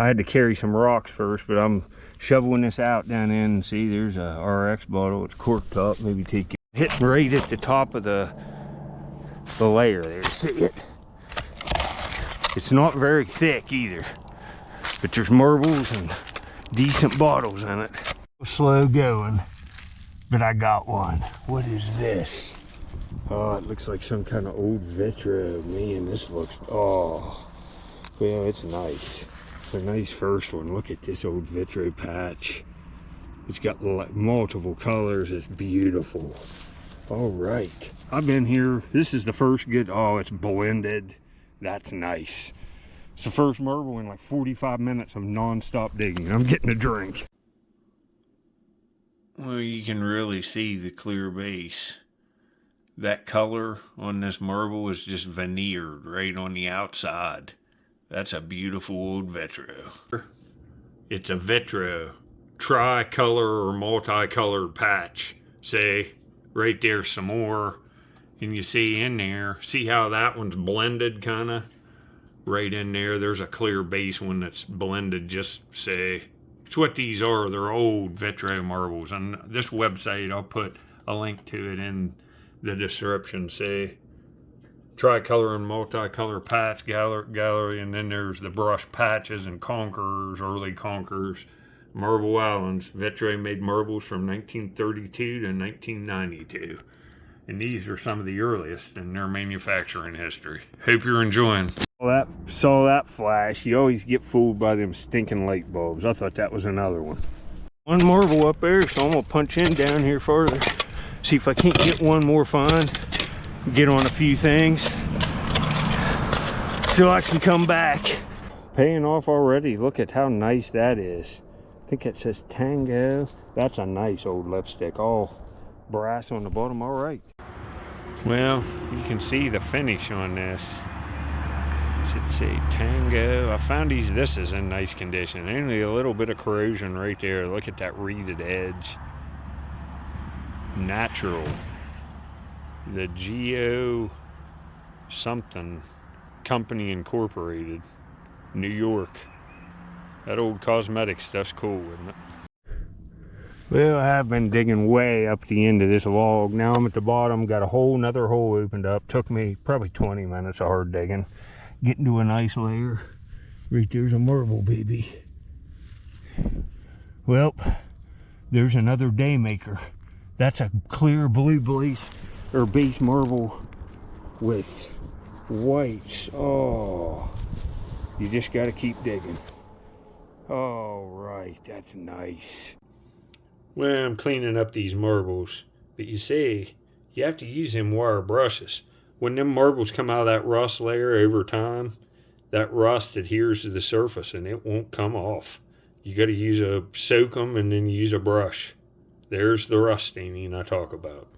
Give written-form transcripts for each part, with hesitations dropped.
I had to carry some rocks first, but I'm shoveling this out down in, and see there's a RX bottle. It's corked up. Maybe take it. Hitting right at the top of the layer there. See it? It's not very thick either, but there's marbles and decent bottles in it. Slow going, but I got one. What is this? Oh, it looks like some kind of old vitro. Man, this looks, oh, well, it's nice. It's a nice first one. Look at this old vitro patch. It's got multiple colors. It's beautiful. All right, I've been here. This is the first good, oh, it's blended. That's nice. It's the first marble in like 45 minutes of non-stop digging. I'm getting a drink. Well, you can really see the clear base. That color on this marble is just veneered right on the outside. That's a beautiful old vitro. It's a vitro, tricolor or multicolored patch. See, right there some more. And you see in there, see how that one's blended kind of? Right in there, there's a clear base one that's blended, just say. It's what these are. They're old vitro marbles. On this website, I'll put a link to it in the description. Say tricolor and multicolor patch gallery, and then there's the brush patches and conquerors, early conquerors, marble islands. Vitro made marbles from 1932 to 1992, and these are some of the earliest in their manufacturing history. Hope you're enjoying. Saw that flash. You always get fooled by them stinking light bulbs. I thought that was another one. One marble up there, so I'm gonna punch in down here further. See if I can't get one more find. Get on a few things so I can come back. Paying off already. Look at how nice that is. I think it says Tango. That's a nice old lipstick. All brass on the bottom. All right. Well, you can see the finish on this. Should say Tango. I found these. This is in nice condition. Only a little bit of corrosion right there. Look at that reeded edge. Natural. The Geo something Company Incorporated, New York. That old cosmetic stuff's cool, isn't it? Well, I have been digging way up the end of this log. Now I'm at the bottom. Got a whole nother hole opened up. Took me probably 20 minutes of hard digging. Getting to a nice layer. Right there's a marble, baby. Well, there's another day maker. That's a clear blue base marble with whites. Oh, you just got to keep digging. All right, that's nice. Well, I'm cleaning up these marbles, but you see, you have to use them wire brushes. When them marbles come out of that rust layer over time, that rust adheres to the surface and it won't come off. You got to soak them and then use a brush. There's the rust staining I talk about.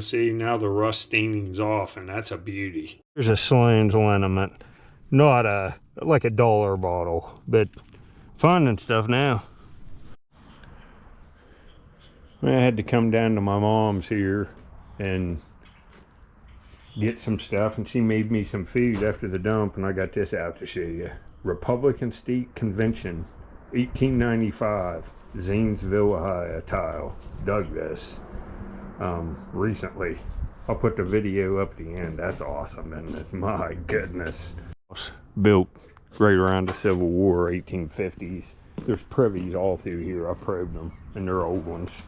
See, now the rust staining's off, and that's a beauty. Here's a Sloan's liniment. Not like a dollar bottle, but finding stuff now. I had to come down to my mom's here and get some stuff, and she made me some food after the dump, and I got this out to show you. Republican State Convention, 1895, Zanesville, Ohio tile. Dug this recently. I'll put the video up at the end. That's awesome, isn't it? My goodness. Built right around the Civil War, 1850s. There's privies all through here. I probed them, and they're old ones.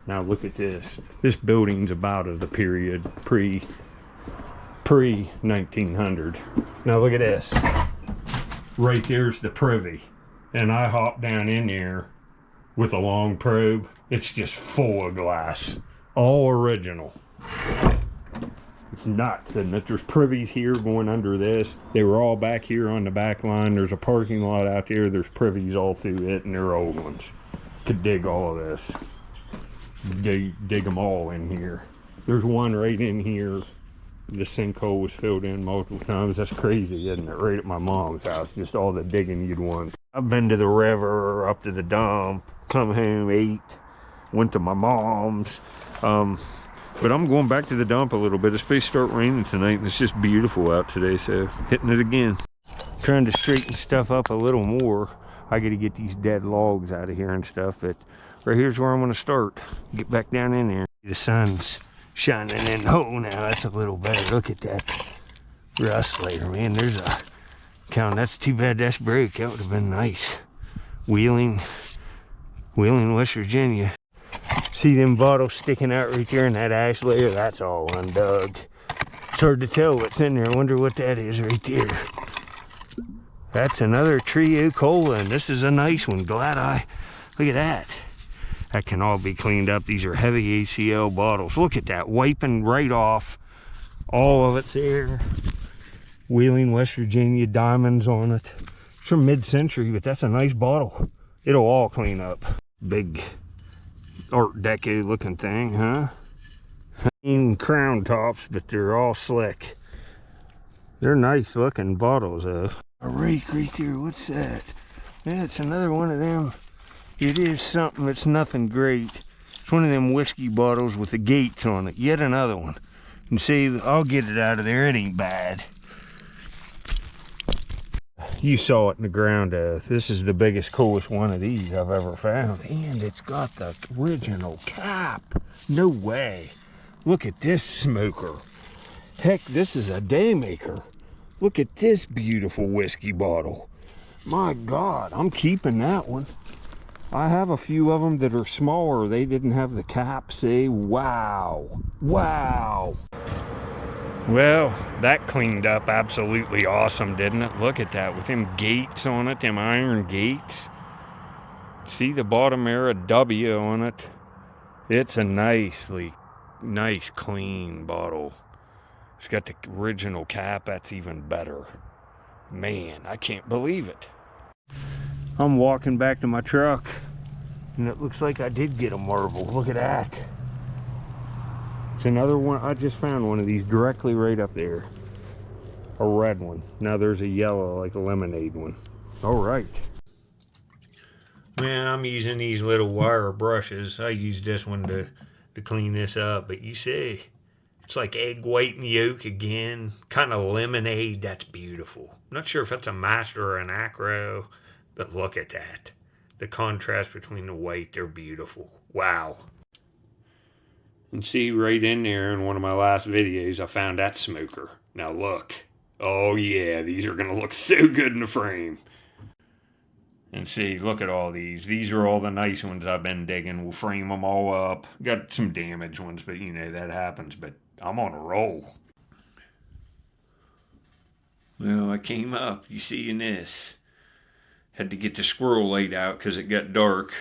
Now look at this. This building's about of the period pre-1900. Now look at this. Right there's the privy, and I hopped down in there with a long probe. It's just full of glass, all original. It's nuts, and that there's privies here going under this. They were all back here on the back line. There's a parking lot out there. There's privies all through it, and they're old ones. Could dig all of this. Dig them all in here. There's one right in here. The sinkhole was filled in multiple times. That's crazy, isn't it? Right at my mom's house. Just all the digging you'd want. I've been to the river, up to the dump, come home, ate, went to my mom's. But I'm going back to the dump a little bit. It's supposed to start raining tonight, and it's just beautiful out today, so hitting it again. trying to straighten stuff up a little more. I got to get these dead logs out of here and stuff, but right here's where I'm going to start. Get back down in there. The sun's shining in. Oh, now that's a little better. Look at that rust layer, man. There's a count. That's too bad that's broke. That would have been nice. Wheeling, West Virginia. See them bottles sticking out right there in that ash layer? That's all undug. It's hard to tell what's in there. I wonder what that is right there. That's another trio cola, and this is a nice one. Look at that. That can all be cleaned up. These are heavy ACL bottles. Look at that, wiping right off. All of it's there. Wheeling, West Virginia, diamonds on it. It's from mid-century, but that's a nice bottle. It'll all clean up. Big Art Deco looking thing, huh? Crown tops, but they're all slick. They're nice looking bottles though. A rake right there, what's that? Yeah, it's another one of them. It is something that's nothing great. It's one of them whiskey bottles with the gates on it. Yet another one. And see, I'll get it out of there. It ain't bad. You saw it in the ground. This is the biggest, coolest one of these I've ever found. And it's got the original cap. No way. Look at this smoker. Heck, this is a daymaker. Look at this beautiful whiskey bottle. My God, I'm keeping that one. I have a few of them that are smaller. They didn't have the cap. See, wow. Wow. Well, that cleaned up absolutely awesome, didn't it? Look at that, with them gates on it, them iron gates. See the bottom there, a W on it. It's a nice, clean bottle. It's got the original cap. That's even better. Man, I can't believe it. I'm walking back to my truck, and it looks like I did get a marble. Look at that. It's another one. I just found one of these directly right up there. A red one. Now there's a yellow, like a lemonade one. All right. Man, I'm using these little wire brushes. I use this one to clean this up. But you see, it's like egg white and yolk again. Kind of lemonade. That's beautiful. I'm not sure if that's a master or an acro, but look at that. The contrast between the white, they're beautiful. Wow. And see, right in there in one of my last videos, I found that smoker. Now look. Oh yeah, these are going to look so good in the frame. And see, look at all these. These are all the nice ones I've been digging. We'll frame them all up. Got some damaged ones, but you know, that happens. But I'm on a roll. Well, I came up. You see in this. Had to get the squirrel laid out because it got dark.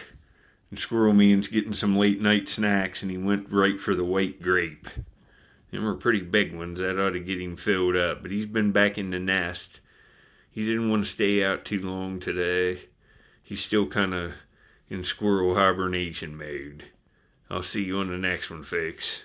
And Squirrel Man's getting some late night snacks, and he went right for the white grape. Them were pretty big ones. That ought to get him filled up. But he's been back in the nest. He didn't want to stay out too long today. He's still kind of in squirrel hibernation mode. I'll see you on the next one, folks.